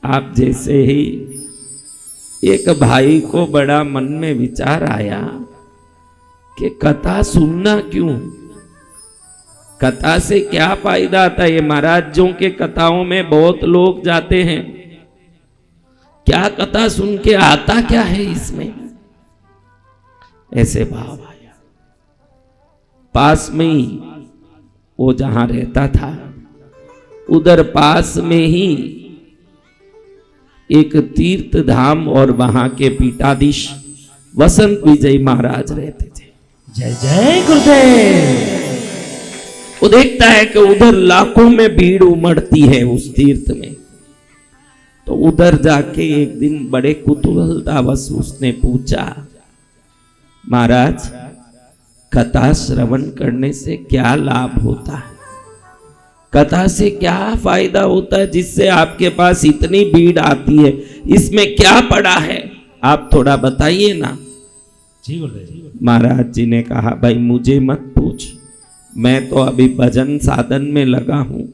आप जैसे ही एक भाई को बड़ा मन में विचार आया कि कथा सुनना क्यों, कथा से क्या फायदा आता है। ये महाराजों के कथाओं में बहुत लोग जाते हैं, क्या कथा सुन के आता क्या है इसमें, ऐसे भाव आया। पास में ही वो जहां रहता था उधर पास में ही एक तीर्थ धाम और वहां के पीठाधीश वसंत विजय महाराज रहते थे। जय जय गुरुदेव। वो देखता है कि उधर लाखों में भीड़ उमड़ती है उस तीर्थ में, तो उधर जाके एक दिन बड़े कुतूहलतावश उसने पूछा, महाराज कथा श्रवण करने से क्या लाभ होता है, कथा से क्या फायदा होता है जिससे आपके पास इतनी भीड़ आती है, इसमें क्या पड़ा है, आप थोड़ा बताइए ना। जी गुरुदेव। महाराज जी ने कहा, भाई मुझे मत पूछ, मैं तो अभी भजन साधन में लगा हूं,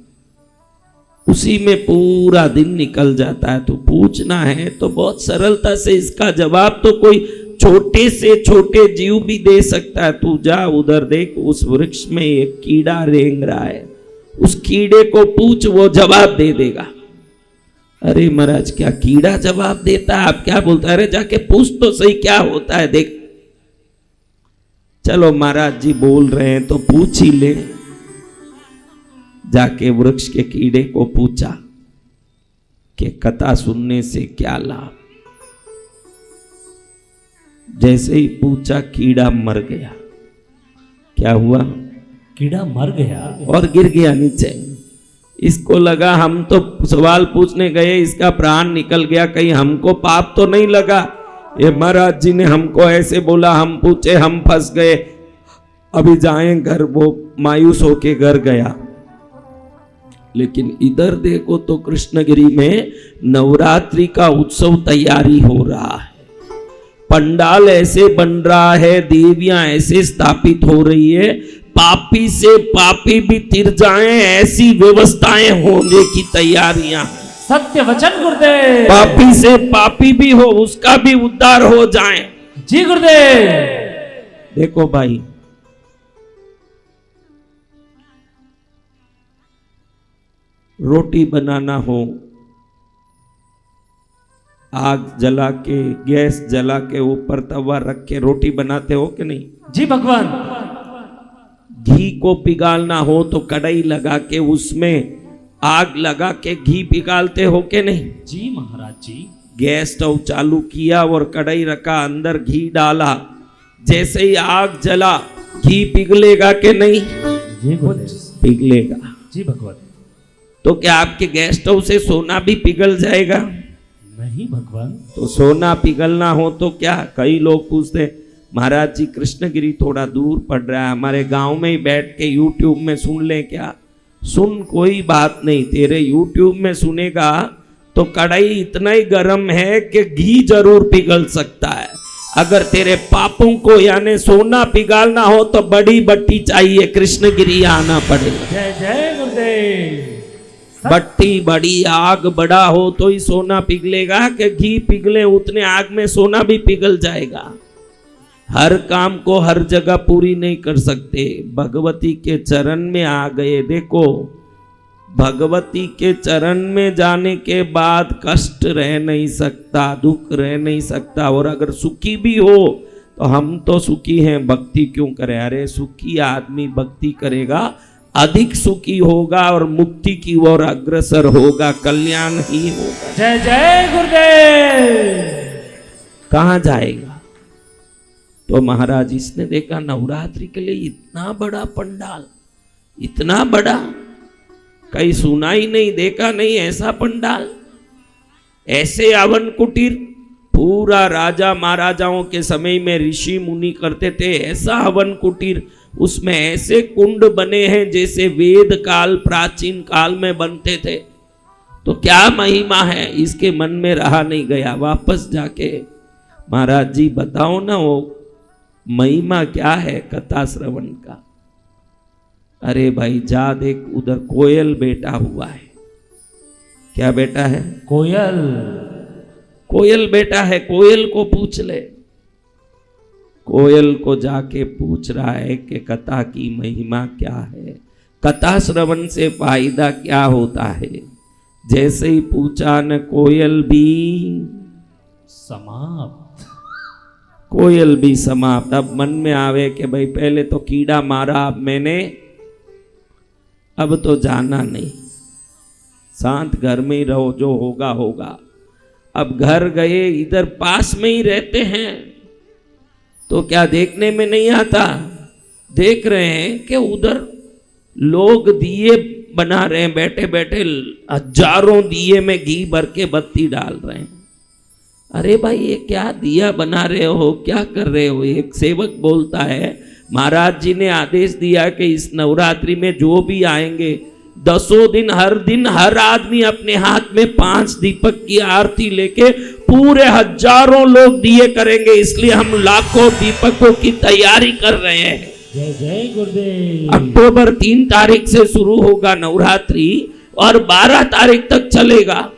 उसी में पूरा दिन निकल जाता है। तो पूछना है तो बहुत सरलता से इसका जवाब तो कोई छोटे से छोटे जीव भी दे सकता है। तू जा उधर देख, उस वृक्ष में एक कीड़ा रेंग रहा है, उस कीड़े को पूछ, वो जवाब दे देगा। अरे महाराज क्या कीड़ा जवाब देता है, आप क्या बोलता है, अरे जाके पूछ तो सही क्या होता है देख। चलो महाराज जी बोल रहे हैं तो पूछ ही ले। जाके वृक्ष के कीड़े को पूछा कि कथा सुनने से क्या लाभ। जैसे ही पूछा कीड़ा मर गया। क्या हुआ, कीड़ा मर गया और गिर गया नीचे। इसको लगा हम तो सवाल पूछने गए, इसका प्राण निकल गया, कहीं हमको पाप तो नहीं लगा। ये महाराज जी ने हमको ऐसे बोला, हम पूछे, हम फंस गए, अभी जाएं घर। वो मायूस होके घर गया। लेकिन इधर देखो तो कृष्णगिरी में नवरात्रि का उत्सव तैयारी हो रहा है, पंडाल ऐसे बन रहा है, देवियां ऐसे स्थापित हो रही है, पापी से पापी भी तिर जाएं ऐसी व्यवस्थाएं होने की तैयारियां। सत्य वचन गुरुदेव। पापी से पापी भी हो, उसका भी उद्धार हो जाए। जी गुरुदेव। देखो भाई, रोटी बनाना हो, आग जला के, गैस जला के ऊपर तवा रख के रोटी बनाते हो कि नहीं? जी भगवान। घी को पिघालना हो तो कढ़ाई लगा के उसमें आग लगा के घी पिघालते हो के नहीं? जी महाराज जी। गैस स्टोव चालू किया और कढ़ाई रखा, अंदर घी डाला, जैसे ही आग जला घी पिघलेगा के नहीं? जी पिघलेगा। जी भगवान। तो क्या आपके गैस स्टोव से सोना भी पिघल जाएगा? नहीं भगवान। तो सोना पिघलना हो तो क्या? कई लोग पूछते, महाराज जी कृष्णगिरी थोड़ा दूर पड़ रहा है, हमारे गांव में ही बैठ के यूट्यूब में सुन ले क्या? सुन, कोई बात नहीं, तेरे यूट्यूब में सुनेगा तो कढ़ाई इतना ही गर्म है कि घी जरूर पिघल सकता है। अगर तेरे पापों को यानी सोना पिघालना हो तो बड़ी भट्टी चाहिए, कृष्णगिरी आना पड़ेगा। जय जय गुरुदेव। भट्टी बड़ी, आग बड़ा हो तो ही सोना पिघलेगा, कि घी पिघले उतने आग में सोना भी पिघल जाएगा। हर काम को हर जगह पूरी नहीं कर सकते। भगवती के चरण में आ गए, देखो भगवती के चरण में जाने के बाद कष्ट रह नहीं सकता, दुख रह नहीं सकता। और अगर सुखी भी हो तो हम तो सुखी हैं, भक्ति क्यों करें? अरे सुखी आदमी भक्ति करेगा, अधिक सुखी होगा और मुक्ति की ओर अग्रसर होगा, कल्याण ही होगा। जय जय गुरुदेव। कहां जाएगा? तो महाराज इसने देखा नवरात्रि के लिए इतना बड़ा पंडाल, इतना बड़ा, कहीं सुना ही नहीं, देखा नहीं ऐसा पंडाल, ऐसे हवन कुटीर। पूरा राजा महाराजाओं के समय में ऋषि मुनि करते थे ऐसा हवन कुटीर, उसमें ऐसे कुंड बने हैं जैसे वेद काल, प्राचीन काल में बनते थे। तो क्या महिमा है, इसके मन में रहा नहीं गया। वापस जाके, महाराज जी बताओ ना वो महिमा क्या है कथा श्रवण का? अरे भाई जा देख, उधर कोयल बैठा हुआ है, क्या बेटा है? कोयल। कोयल बेटा है, कोयल को पूछ ले। कोयल को जाके पूछ रहा है कि कथा की महिमा क्या है, कथा श्रवण से फायदा क्या होता है। जैसे ही पूछा न कोयल भी समाप्त। कोयल भी समाप्त। अब मन में आवे कि भाई पहले तो कीड़ा मारा अब मैंने, अब तो जाना नहीं, शांत घर में ही रहो, जो होगा होगा। अब घर गए, इधर पास में ही रहते हैं तो क्या देखने में नहीं आता? देख रहे हैं कि उधर लोग दिए बना रहे हैं, बैठे बैठे हजारों दिए में घी भर के बत्ती डाल रहे हैं। अरे भाई ये क्या दिया बना रहे हो, क्या कर रहे हो? एक सेवक बोलता है महाराज जी ने आदेश दिया कि इस नवरात्रि में जो भी आएंगे 10 दिन हर आदमी अपने हाथ में 5 दीपक की आरती लेके पूरे हजारों लोग दिए करेंगे, इसलिए हम लाखों दीपकों की तैयारी कर रहे हैं। जय जय गुरुदेव। अक्टूबर 3 तारीख से शुरू होगा नवरात्रि और 12 तारीख तक चलेगा,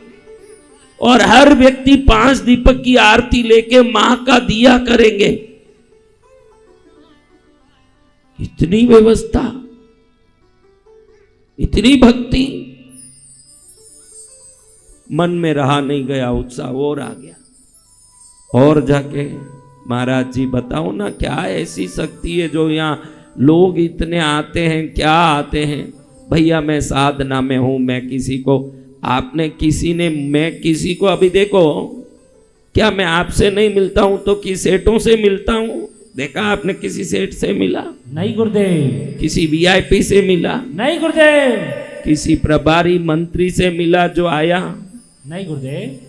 और हर व्यक्ति 5 दीपक की आरती लेके मां का दिया करेंगे। इतनी व्यवस्था, इतनी भक्ति, मन में रहा नहीं गया, उत्साह और आ गया। और जाके महाराज जी बताओ ना क्या ऐसी शक्ति है जो यहाँ लोग इतने आते हैं, क्या आते हैं? भैया मैं साधना में हूं, मैं किसी को, आपने किसी ने, मैं किसी को, अभी देखो क्या मैं आपसे नहीं मिलता हूं तो किस सेठों से मिलता हूं? देखा आपने किसी सेठ से मिला? नहीं गुरुदेव। किसी वीआईपी से मिला? नहीं गुरुदेव। किसी प्रभारी मंत्री से मिला जो आया? नहीं गुरुदेव।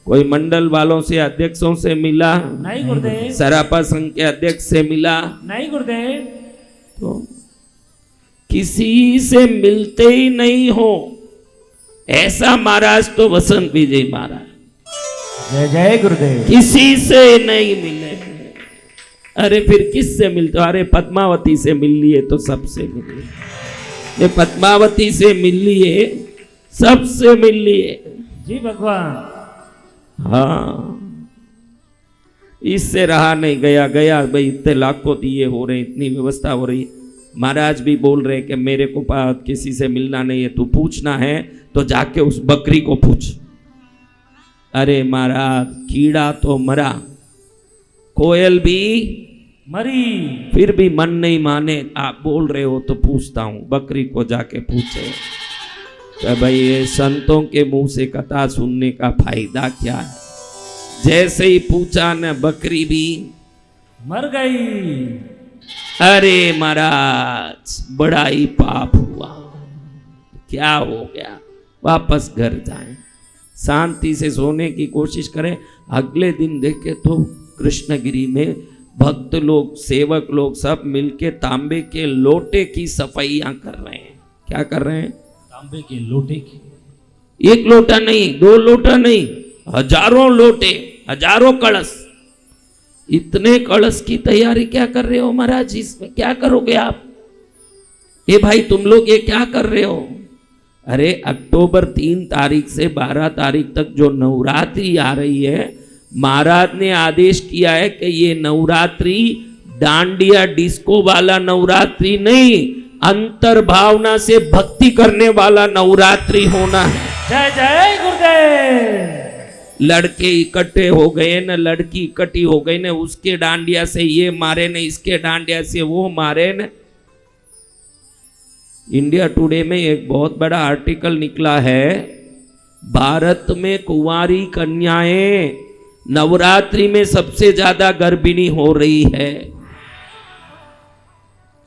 कोई मंडल वालों से, अध्यक्षों से मिला? नहीं गुरुदेव। सरापा संघ के अध्यक्ष से मिला? नहीं गुरुदेव। तो किसी से मिलते ही नहीं हो ऐसा महाराज तो वसंत विजय महाराज। जय जय गुरुदेव। किसी से नहीं मिले। अरे फिर किस से मिलते? अरे पद्मावती से मिल लिए तो सबसे मिल लिए, ये पद्मावती से मिल लिए, सबसे मिल लिए। जी भगवान। हाँ, इससे रहा नहीं गया। गया भाई, इतने लाखों दिए हो रहे, इतनी व्यवस्था हो रही। महाराज भी बोल रहे कि मेरे को किसी से मिलना नहीं है, तू पूछना है तो जाके उस बकरी को पूछ। अरे महाराज कीड़ा तो मरा, कोयल भी मरी, फिर भी मन नहीं माने। आप बोल रहे हो तो पूछता हूं, बकरी को जाके पूछे तो भाई ये संतों के मुंह से कथा सुनने का फायदा क्या है? जैसे ही पूछा न, बकरी भी मर गई। अरे महाराज बड़ा ही पाप हुआ, क्या हो गया? वापस घर जाएं, शांति से सोने की कोशिश करें। अगले दिन देखे तो कृष्णगिरी में भक्त लोग, सेवक लोग सब मिलके तांबे के लोटे की सफाइयां कर रहे हैं। क्या कर रहे हैं? तांबे के लोटे की। एक लोटा नहीं, 2 लोटा नहीं, हजारों लोटे, हजारों कलश। इतने कलश की तैयारी क्या कर रहे हो महाराज? इसमें क्या करोगे आप? ये भाई तुम लोग ये क्या कर रहे हो? अरे अक्टूबर 3 तारीख से 12 तारीख तक जो नवरात्रि आ रही है, महाराज ने आदेश किया है कि ये नवरात्रि डांडिया डिस्को वाला नवरात्रि नहीं, अंतर्भावना से भक्ति करने वाला नवरात्रि होना है। जय जय गुरुदेव। लड़के इकट्ठे हो गए न, लड़की इकट्ठी हो गई न, उसके डांडिया से ये मारे न, इसके डांडिया से वो मारे न। इंडिया टुडे में एक बहुत बड़ा आर्टिकल निकला है, भारत में कुंवारी कन्याएं नवरात्रि में सबसे ज्यादा गर्भिणी हो रही है।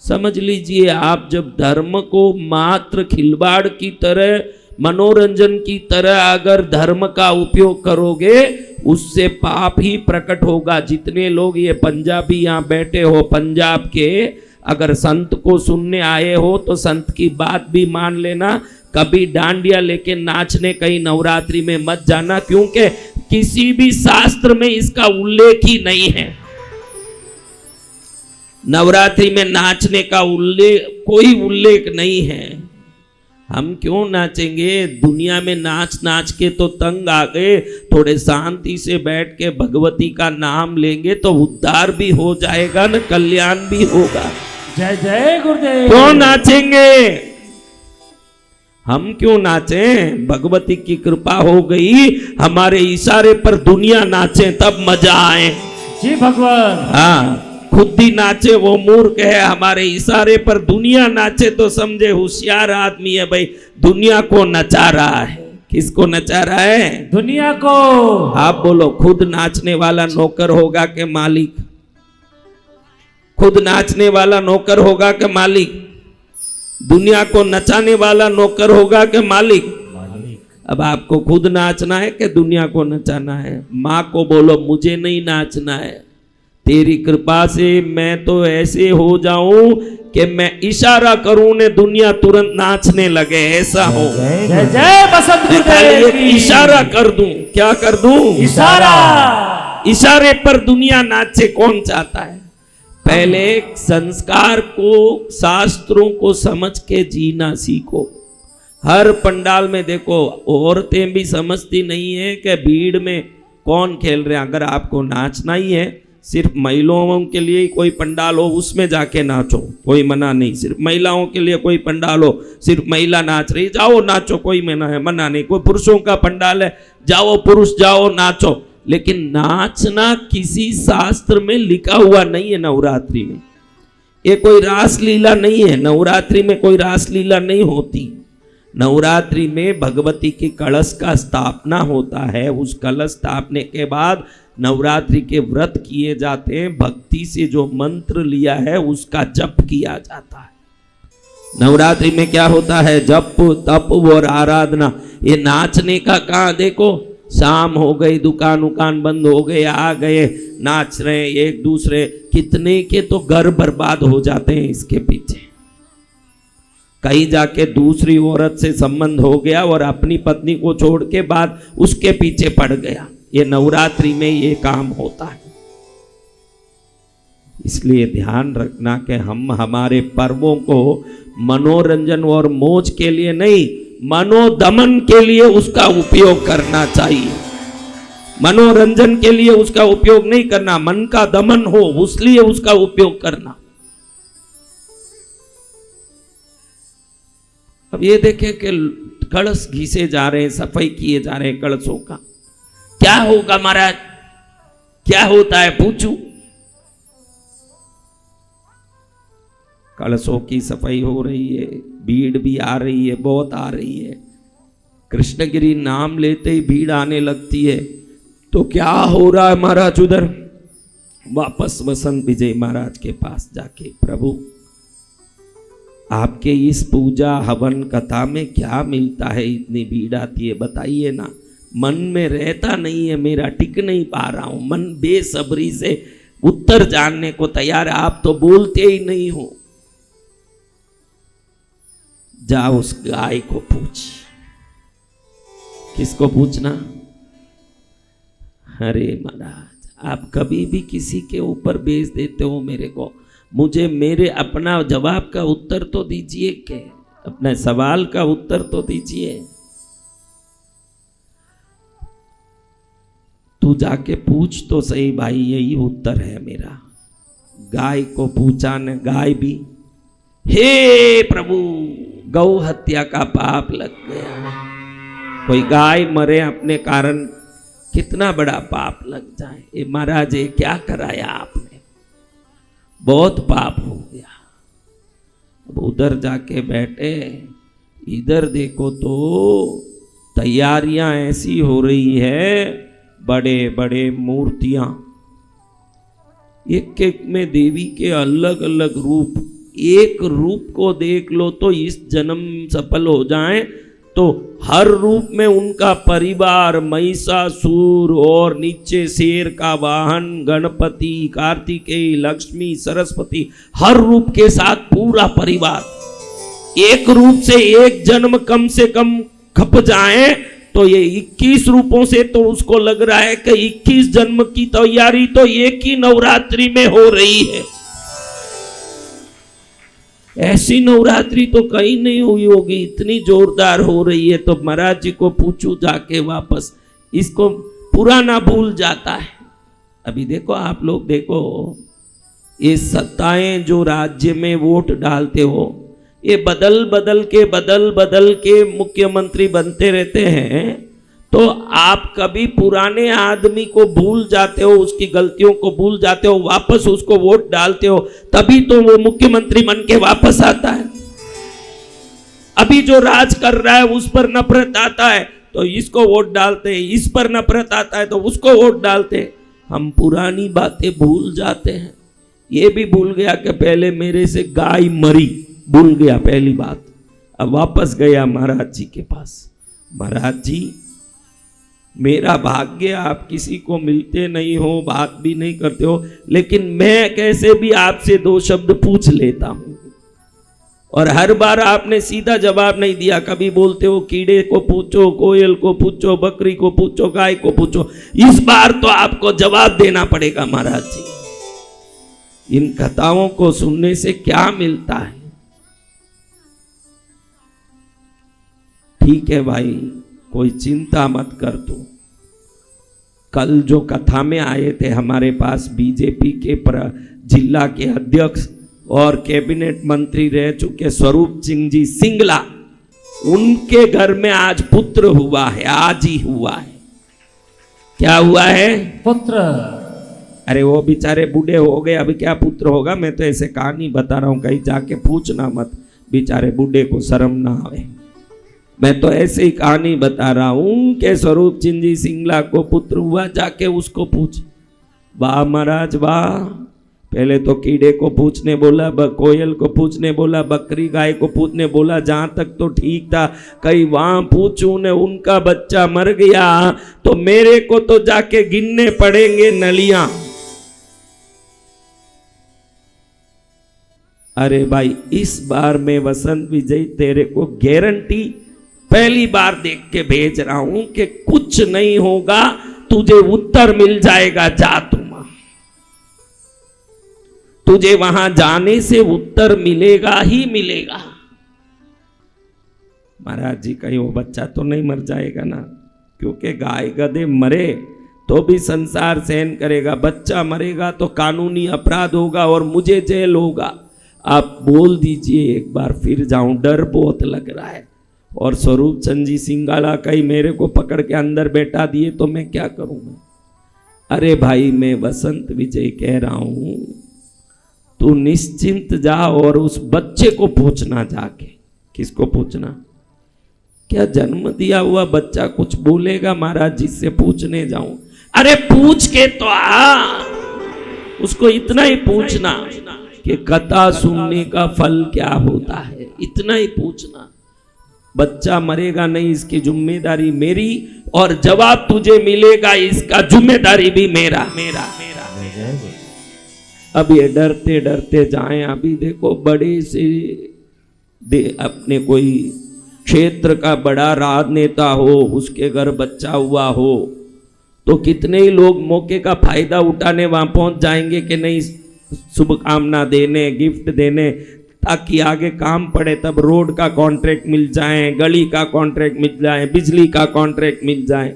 समझ लीजिए आप, जब धर्म को मात्र खिलवाड़ की तरह, मनोरंजन की तरह अगर धर्म का उपयोग करोगे, उससे पाप ही प्रकट होगा। जितने लोग ये पंजाबी यहाँ बैठे हो पंजाब के, अगर संत को सुनने आए हो तो संत की बात भी मान लेना, कभी डांडिया लेके नाचने कहीं नवरात्रि में मत जाना, क्योंकि किसी भी शास्त्र में इसका उल्लेख ही नहीं है। नवरात्रि में नाचने का कोई उल्लेख नहीं है। हम क्यों नाचेंगे? दुनिया में नाच नाच के तो तंग आ गए, थोड़े शांति से बैठ के भगवती का नाम लेंगे तो उद्धार भी हो जाएगा न, कल्याण भी होगा। जय जय गुरुदेव। क्यों नाचेंगे? हम क्यों नाचें? भगवती की कृपा हो गई, हमारे इशारे पर दुनिया नाचे तब मजा आए। जी भगवान। हाँ, खुद ही नाचे वो मूर्ख है, हमारे इशारे पर दुनिया नाचे तो समझे होशियार आदमी है। भाई दुनिया को नचा रहा है। किसको नचा रहा है? दुनिया को। आप बोलो, खुद नाचने वाला नौकर होगा कि मालिक? खुद नाचने वाला नौकर होगा कि मालिक? दुनिया को नचाने वाला नौकर होगा कि मालिक? अब आपको खुद नाचना है कि दुनिया को नचाना है? माँ को बोलो, मुझे नहीं नाचना है, तेरी कृपा से मैं तो ऐसे हो जाऊं कि मैं इशारा करूं ने दुनिया तुरंत नाचने लगे, ऐसा हो। जय जय बसंत गुरुदेव की। इशारा कर दूं। क्या कर दूं? इशारा। इशारे पर दुनिया नाचे। कौन चाहता है? पहले संस्कार को, शास्त्रों को समझ के जीना सीखो। हर पंडाल में देखो, औरतें भी समझती नहीं है कि भीड़ में कौन खेल रहे हैं। अगर आपको नाचना ही है, सिर्फ महिलाओं के लिए कोई पंडाल हो उसमें जाके नाचो, कोई मना नहीं। सिर्फ महिलाओं के लिए कोई पंडाल हो, सिर्फ महिला नाच रही, जाओ नाचो, कोई मना नहीं। कोई पुरुषों का पंडाल है, जाओ पुरुष जाओ नाचो। लेकिन नाचना किसी शास्त्र में लिखा हुआ नहीं है। नवरात्रि में ये कोई रासलीला नहीं है। नवरात्रि में कोई रासलीला नहीं होती। नवरात्रि में भगवती के कलश का स्थापना होता है। उस कलश स्थापने के बाद नवरात्रि के व्रत किए जाते हैं। भक्ति से जो मंत्र लिया है उसका जप किया जाता है। नवरात्रि में क्या होता है? जप, तप और आराधना। ये नाचने का कहाँ? देखो, शाम हो गई, दुकान उकान बंद हो गए, आ गए, नाच रहे एक दूसरे। कितने के तो घर बर्बाद हो जाते हैं इसके पीछे। कहीं जाके दूसरी औरत से संबंध हो गया और अपनी पत्नी को छोड़ के बाद उसके पीछे पड़ गया। ये नवरात्रि में ये काम होता है। इसलिए ध्यान रखना कि हम हमारे पर्वों को मनोरंजन और मौज के लिए नहीं, मनोदमन के लिए उसका उपयोग करना चाहिए। मनोरंजन के लिए उसका उपयोग नहीं करना, मन का दमन हो उसलिए उसका उपयोग करना। अब ये देखें कि कलश घिसे जा रहे हैं, सफाई किए जा रहे हैं कलशों का। क्या होगा महाराज? क्या होता है पूछूं? कलशों की सफाई हो रही है, भीड़ भी आ रही है, बहुत आ रही है। कृष्णगिरी नाम लेते ही भीड़ आने लगती है। तो क्या हो रहा है महाराज? उधर वापस वसंत विजय महाराज के पास जाके, प्रभु आपके इस पूजा हवन कथा में क्या मिलता है? इतनी भीड़ आती है, बताइए ना। मन में रहता नहीं है मेरा, टिक नहीं पा रहा हूं। मन बेसब्री से उत्तर जानने को तैयार है, आप तो बोलते ही नहीं हो। जा उस गाय को पूछ। किसको पूछना? अरे महाराज, आप कभी भी किसी के ऊपर बेच देते हो मेरे को। मुझे मेरे अपना जवाब का उत्तर तो दीजिए, के अपने सवाल का उत्तर तो दीजिए। तू जाके पूछ तो सही भाई, यही उत्तर है मेरा। गाय को पूछा न, गाय भी, हे प्रभु गौ हत्या का पाप लग गया। कोई गाय मरे अपने कारण, कितना बड़ा पाप लग जाए। ये महाराज ये क्या कराया आपने? बहुत पाप हो गया। अब उधर जाके बैठे, इधर देखो तो तैयारियां ऐसी हो रही है, बड़े बड़े मूर्तियां, एक एक में देवी के अलग अलग रूप। एक रूप को देख लो तो इस जन्म सफल हो जाए तो हर रूप में उनका परिवार, महिषासुर और नीचे शेर का वाहन, गणपति, कार्तिकेय, लक्ष्मी, सरस्वती, हर रूप के साथ पूरा परिवार एक रूप से एक जन्म कम से कम खप जाए तो ये 21 रूपों से तो उसको लग रहा है कि 21 जन्म की तैयारी तो एक ही नवरात्रि में हो रही है। ऐसी नवरात्रि तो कहीं नहीं हुई होगी, इतनी जोरदार हो रही है। तो महाराज जी को पूछूं जाके वापस, इसको पुराना भूल जाता है। अभी देखो आप लोग, देखो ये सत्ताएं जो राज्य में वोट डालते हो, ये बदल बदल के मुख्यमंत्री बनते रहते हैं। तो आप कभी पुराने आदमी को भूल जाते हो, उसकी गलतियों को भूल जाते हो, वापस उसको वोट डालते हो, तभी तो वो मुख्यमंत्री बन के वापस आता है। अभी जो राज कर रहा है उस पर नफरत आता है तो इसको वोट डालते हैं, इस पर नफरत आता है तो उसको वोट डालते हैं। हम पुरानी बातें भूल जाते हैं। ये भी भूल गया कि पहले मेरे से गाय मरी, भूल गया पहली बात। अब वापस गया महाराज जी के पास, महाराज जी मेरा भाग्य आप किसी को मिलते नहीं हो, बात भी नहीं करते हो, लेकिन मैं कैसे भी आपसे दो शब्द पूछ लेता हूं। और हर बार आपने सीधा जवाब नहीं दिया, कभी बोलते हो कीड़े को पूछो, कोयल को पूछो, बकरी को पूछो, गाय को पूछो। इस बार तो आपको जवाब देना पड़ेगा महाराज जी। इन कथाओं को सुनने से क्या मिलता है? ठीक है भाई, कोई चिंता मत कर तू। कल जो कथा में आए थे हमारे पास बीजेपी के जिला के अध्यक्ष और कैबिनेट मंत्री रह चुके स्वरूप सिंह जी सिंगला, उनके घर में आज पुत्र हुआ है, आज ही हुआ है। क्या हुआ है? पुत्र। अरे वो बेचारे बूढ़े हो गए, अभी क्या पुत्र होगा? मैं तो ऐसे कहानी बता रहा हूं, कहीं जाके पूछना मत, बेचारे बूढ़े को शर्म ना आवे। मैं तो ऐसे ही कहानी बता रहा हूं कि स्वरूप सिंह जी सिंगला को पुत्र हुआ, जाके उसको पूछ। वाह महाराज वाह, पहले तो कीड़े को पूछने बोला, कोयल को पूछने बोला, बकरी गाय को पूछने बोला, जहां तक तो ठीक था। कहीं वहां पूछूं ने उनका बच्चा मर गया तो मेरे को तो जाके गिनने पड़ेंगे नलियां। अरे भाई इस बार मैं वसंत विजय तेरे को गारंटी पहली बार देख के भेज रहा हूं कि कुछ नहीं होगा, तुझे उत्तर मिल जाएगा। जा तुझे वहां जाने से उत्तर मिलेगा ही मिलेगा। महाराज जी कहीं वो बच्चा तो नहीं मर जाएगा ना? क्योंकि गाय गधे मरे तो भी संसार सहन करेगा, बच्चा मरेगा तो कानूनी अपराध होगा और मुझे जेल होगा। आप बोल दीजिए एक बार, फिर जाऊं, डर बहुत लग रहा है। और स्वरूप चंद जी सिंगाला कहीं मेरे को पकड़ के अंदर बैठा दिए तो मैं क्या करूंगा? अरे भाई मैं वसंत विजय कह रहा हूं, तू निश्चिंत जा और उस बच्चे को पूछना जाके। किसको पूछना? क्या जन्म दिया हुआ बच्चा कुछ बोलेगा महाराज जी से पूछने जाऊं? अरे पूछ के तो आ, उसको इतना ही पूछना कि कथा सुनने का फल क्या होता है, इतना ही पूछना। बच्चा मरेगा नहीं, इसकी जिम्मेदारी मेरी, और जवाब तुझे मिलेगा, इसका जिम्मेदारी भी मेरा मेरा मेरा। अब ये डरते डरते जाएं। अभी देखो बड़े से अपने कोई क्षेत्र का बड़ा राजनेता हो, उसके घर बच्चा हुआ हो, तो कितने ही लोग मौके का फायदा उठाने वहां पहुंच जाएंगे कि नहीं, शुभकामना देने, गिफ्ट देने, ताकि आगे काम पड़े तब रोड का कॉन्ट्रैक्ट मिल जाए, गली का कॉन्ट्रैक्ट मिल जाए, बिजली का कॉन्ट्रैक्ट मिल जाए।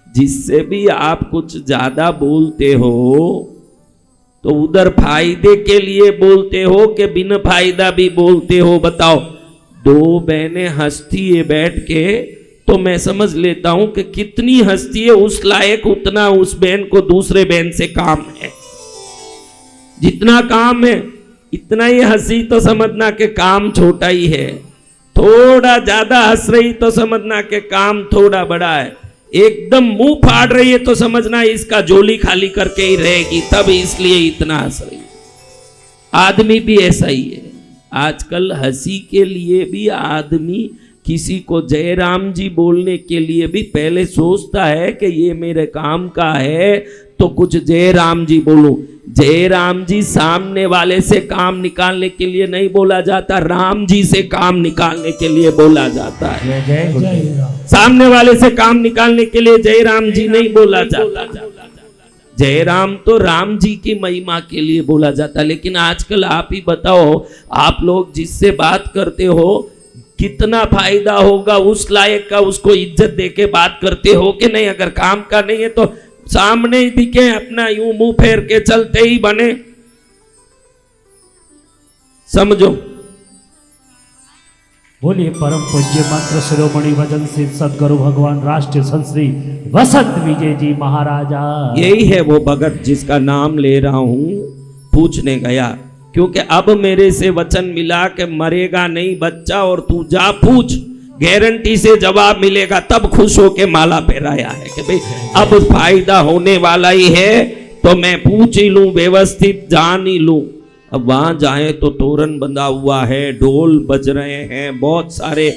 जिससे भी आप कुछ ज्यादा बोलते हो तो उधर फायदे के लिए बोलते हो कि बिना फायदा भी बोलते हो? बताओ। दो बहनें हंसती है बैठ के तो मैं समझ लेता हूं कि कितनी हंसती है उस लायक, उतना उस बहन को दूसरे बहन से काम है। जितना काम है इतना ही हंसी तो समझना कि काम छोटा ही है, थोड़ा ज्यादा हंस रही तो समझना कि काम थोड़ा बड़ा है, एकदम मुंह फाड़ रही है तो समझना इसका झोली खाली करके ही रहेगी, तब इसलिए इतना हंस रही है। आदमी भी ऐसा ही है। आजकल हंसी के लिए भी आदमी किसी को जय राम जी बोलने के लिए भी पहले सोचता है कि ये मेरे काम का है तो कुछ जय राम जी बोलूं। जय राम जी सामने वाले से काम निकालने के लिए नहीं बोला जाता, राम जी से काम निकालने के लिए बोला जाता है। सामने वाले से काम निकालने के लिए जय राम जी नहीं बोला जाता। जयराम तो राम जी की महिमा के लिए बोला जाता है, लेकिन आजकल आप ही बताओ, आप लोग जिससे बात करते हो कितना फायदा होगा उस लायक का, उसको इज्जत देके बात करते हो कि नहीं? अगर काम का नहीं है तो सामने ही दिखे, अपना यूं मुंह फेर के चलते ही बने, समझो। बोलिए परम पूज्य मंत्र शिरोमणि भजन सिंह सदगुरु भगवान राष्ट्रीय संत श्री वसंत विजय जी महाराजा। यही है वो भगत जिसका नाम ले रहा हूं, पूछने गया, क्योंकि अब मेरे से वचन मिला कि मरेगा नहीं बच्चा, और तू जा पूछ, गारंटी से जवाब मिलेगा। तब खुश होके माला पहराया है कि भाई अब फायदा होने वाला ही है, तो मैं पूछ ही लूं, व्यवस्थित जान ही लूं। अब वहां जाए तो तोरण बंधा हुआ है, ढोल बज रहे हैं, बहुत सारे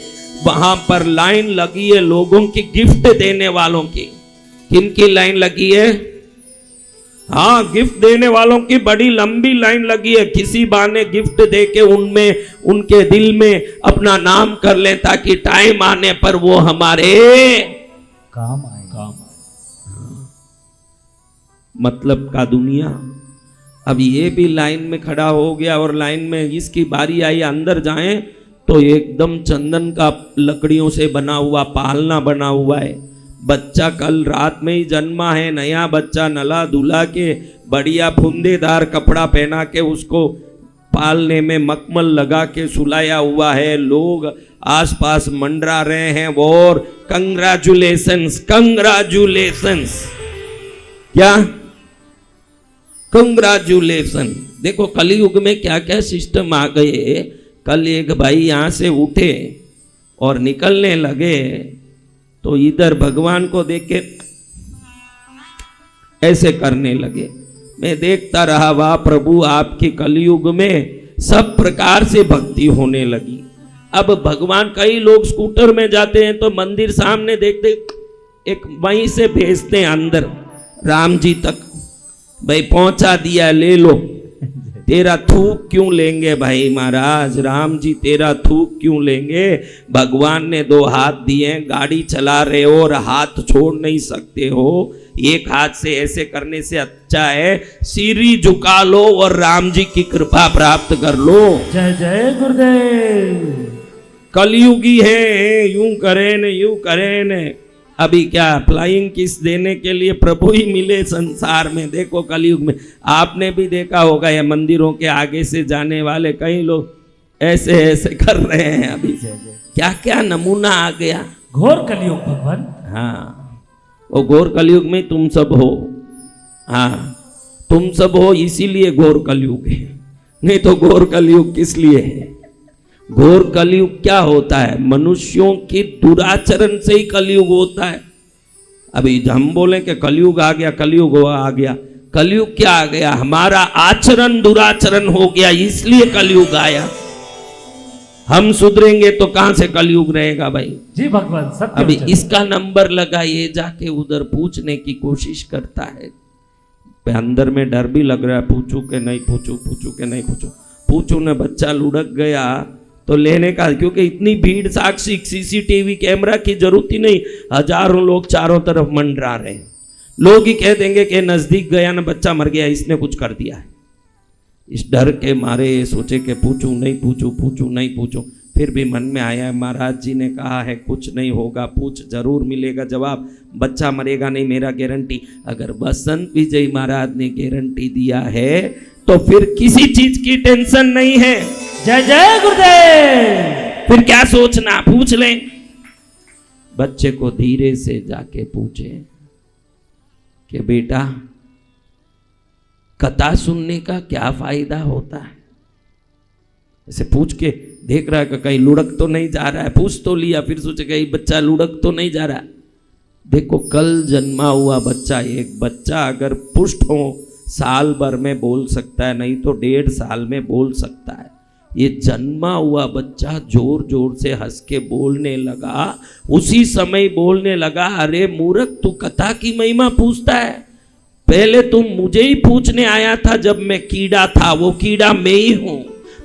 वहां पर लाइन लगी है लोगों की गिफ्ट देने वालों की। किनकी लाइन लगी है? हाँ, गिफ्ट देने वालों की बड़ी लंबी लाइन लगी है। किसी बहाने गिफ्ट देके उनमें, उनके दिल में अपना नाम कर ले, ताकि टाइम आने पर वो हमारे काम आए। मतलब का दुनिया। अब ये भी लाइन में खड़ा हो गया, और लाइन में इसकी बारी आई, अंदर जाएं तो एकदम चंदन का लकड़ियों से बना हुआ पालना बना हुआ है। बच्चा कल रात में ही जन्मा है, नया बच्चा, नला धुला के बढ़िया फुंदेदार कपड़ा पहना के उसको पालने में मखमल लगा के सुलाया हुआ है। लोग आसपास मंडरा रहे हैं, और कंग्रेचुलेशंस, कंग्रेचुलेशंस, क्या कंग्रेचुलेशन। देखो कलयुग में क्या क्या सिस्टम आ गए। कल एक भाई यहां से उठे और निकलने लगे, तो इधर भगवान को देख के ऐसे करने लगे। मैं देखता रहा, वाह प्रभु, आपके कलयुग में सब प्रकार से भक्ति होने लगी। अब भगवान, कई लोग स्कूटर में जाते हैं तो मंदिर सामने देखते, एक वहीं से भेजते हैं अंदर राम जी तक, भाई पहुंचा दिया, ले लो। तेरा थूक क्यों लेंगे भाई महाराज, राम जी तेरा थूक क्यों लेंगे? भगवान ने दो हाथ दिए, गाड़ी चला रहे हो और हाथ छोड़ नहीं सकते हो, एक हाथ से ऐसे करने से अच्छा है सीढ़ी झुका लो और राम जी की कृपा प्राप्त कर लो। जय जय गुरुदेव। कलयुगी है, यूं करे न यूं करे न। अभी क्या फ्लाइंग किस देने के लिए प्रभु ही मिले संसार में। देखो कलयुग में आपने भी देखा होगा, ये मंदिरों के आगे से जाने वाले कई लोग ऐसे ऐसे कर रहे हैं। अभी क्या क्या नमूना आ गया। घोर कलयुग भगवान। हाँ, वो घोर कलयुग में तुम सब हो। हाँ, तुम सब हो, इसीलिए घोर कलयुग है, नहीं तो घोर कलयुग किस लिए है? घोर कलयुग क्या होता है? मनुष्यों की दुराचरण से ही कलयुग होता है। अभी हम बोले कि कलयुग आ गया, कलयुग आ गया, कलयुग क्या आ गया? हमारा आचरण दुराचरण हो गया, इसलिए कलयुग आया। हम सुधरेंगे तो कहां से कलयुग रहेगा भाई? जी भगवान, सत्य। अभी इसका नंबर लगा, ये जाके उधर पूछने की कोशिश करता है। अंदर में डर भी लग रहा है, पूछू के नहीं पूछू, पूछू के नहीं पूछू। पूछू ने बच्चा लुढ़क गया तो लेने का, क्योंकि इतनी भीड़, साक्षी सीसीटीवी कैमरा की जरूरत ही नहीं, हजारों लोग चारों तरफ मंडरा रहे हैं। लोग ही कह देंगे कि नजदीक गया ना, बच्चा मर गया, इसने कुछ कर दिया है। इस डर के मारे सोचे कि पूछूं नहीं पूछूं, पूछूं नहीं पूछूं। फिर भी मन में आया, महाराज जी ने कहा है कुछ नहीं होगा, पूछ जरूर मिलेगा जवाब, बच्चा मरेगा नहीं, मेरा गारंटी। अगर बसंत विजय महाराज ने गारंटी दिया है तो फिर किसी चीज की टेंशन नहीं है। जय जय गुरुदेव। फिर क्या सोचना, पूछ लें। बच्चे को धीरे से जाके पूछे कि बेटा, कथा सुनने का क्या फायदा होता है? ऐसे पूछ के देख रहा है कि कहीं लुढ़क तो नहीं जा रहा है, पूछ तो लिया, फिर सोचे कहीं बच्चा लुढ़क तो नहीं जा रहा है। देखो कल जन्मा हुआ बच्चा, एक बच्चा अगर पुष्ट हो साल भर में बोल सकता है, नहीं तो 1.5 साल में बोल सकता है। ये जन्मा हुआ बच्चा जोर जोर से हंस के बोलने लगा, उसी समय बोलने लगा, अरे मूर्ख, तू कथा की महिमा पूछता है? पहले तुम मुझे ही पूछने आया था जब मैं कीड़ा था, वो कीड़ा मैं ही हूं।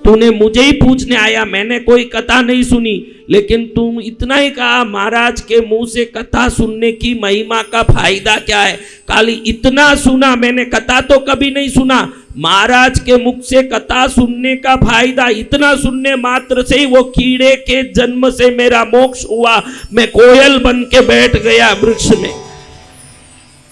तूने मुझे ही पूछने आया, मैंने कोई कथा नहीं सुनी, लेकिन तुम इतना ही कहा महाराज के मुंह से कथा सुनने की महिमा का फायदा क्या है। खाली इतना सुना, मैंने कथा तो कभी नहीं सुना। महाराज के मुख से कथा सुनने का फायदा, इतना सुनने मात्र से ही वो कीड़े के जन्म से मेरा मोक्ष हुआ। मैं कोयल बन के बैठ गया वृक्ष में,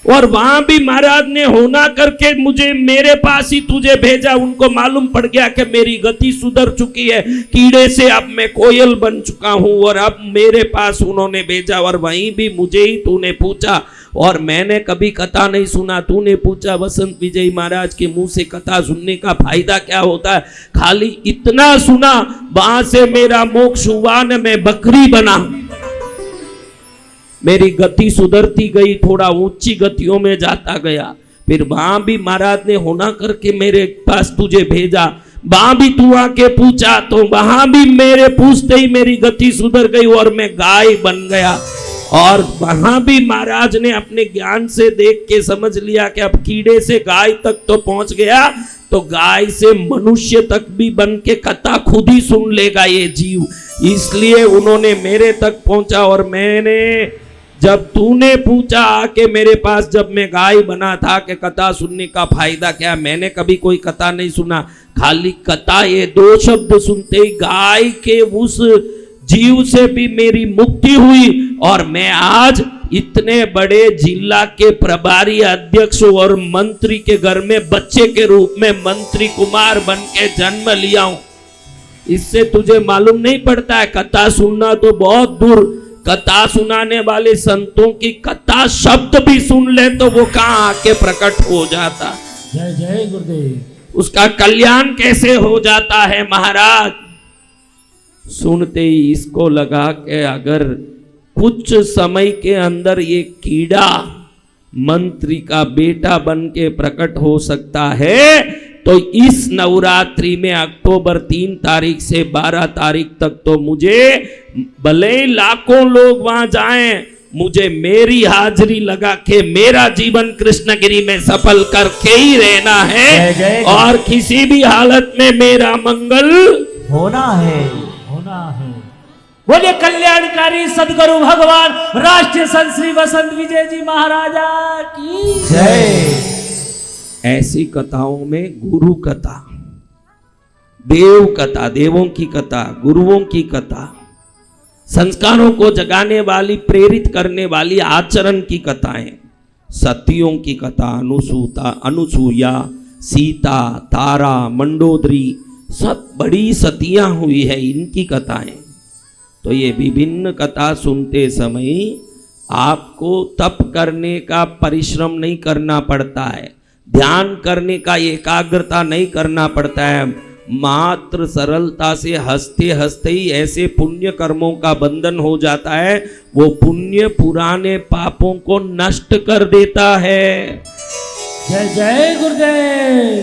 और वहां भी महाराज ने होना करके मुझे मेरे पास ही तुझे भेजा। उनको मालूम पड़ गया कि मेरी गति सुधर चुकी है, कीड़े से अब मैं कोयल बन चुका हूं, और अब मेरे पास उन्होंने भेजा। और वहीं भी मुझे ही तूने पूछा, और मैंने कभी कथा नहीं सुना। तूने पूछा वसंत विजय महाराज के मुंह से कथा सुनने का फायदा क्या होता है। खाली इतना सुना, वहां से मेरा मोक्ष हुआ न मैं बकरी बना। मेरी गति सुधरती गई, थोड़ा ऊंची गतियों में जाता गया। फिर वहां भी महाराज ने होना करके मेरे पास तुझे भेजा, वहां भी तू आके पूछा, तो वहां भी मेरे पूछते ही मेरी गति सुधर गई और मैं गाय बन गया। और वहां भी महाराज ने अपने ज्ञान से देख के समझ लिया कि अब कीड़े से गाय तक तो पहुंच गया, तो गाय से मनुष्य तक भी बन के कथा खुद ही सुन लेगा ये जीव। इसलिए उन्होंने मेरे तक पहुंचा। और मैंने जब तूने पूछा आके मेरे पास, जब मैं गाय बना था कि कथा सुनने का फायदा क्या, मैंने कभी कोई कथा नहीं सुना। खाली कथा, ये दो शब्द सुनते ही गाय के उस जीव से भी मेरी मुक्ति हुई, और मैं आज इतने बड़े जिला के प्रभारी अध्यक्ष और मंत्री के घर में बच्चे के रूप में मंत्री कुमार बन के जन्म लिया हूं। इससे तुझे मालूम नहीं पड़ता है, कथा सुनना तो बहुत दूर, कथा सुनाने वाले संतों की कथा शब्द भी सुन ले तो वो कहां आके प्रकट हो जाता। जय जय गुरुदेव। उसका कल्याण कैसे हो जाता है महाराज। सुनते ही इसको लगा कि अगर कुछ समय के अंदर ये कीड़ा मंत्री का बेटा बन के प्रकट हो सकता है, तो इस नवरात्रि में अक्टूबर 3 तारीख से 12 तारीख तक तो मुझे, भले ही लाखों लोग वहां जाएं, मुझे मेरी हाजिरी लगा के मेरा जीवन कृष्णगिरी में सफल करके ही रहना है। और किसी भी हालत में मेरा मंगल होना है, होना है। बोले कल्याणकारी सदगुरु भगवान राष्ट्रीय संत श्री वसंत विजय जी महाराजा की जय। ऐसी कथाओं में गुरु कथा, देव कथा, देवों की कथा, गुरुओं की कथा, संस्कारों को जगाने वाली, प्रेरित करने वाली आचरण की कथाएं, सतियों की कथा, अनुसूया, सीता, तारा, मंडोदरी, सब बड़ी सतियां हुई है इनकी कथाएं। तो ये विभिन्न कथा सुनते समय आपको तप करने का परिश्रम नहीं करना पड़ता है, ध्यान करने का एकाग्रता नहीं करना पड़ता है। मात्र सरलता से हंसते हंसते ही ऐसे पुण्य कर्मों का बंधन हो जाता है, वो पुण्य पुराने पापों को नष्ट कर देता है। जय जय गुरुदेव।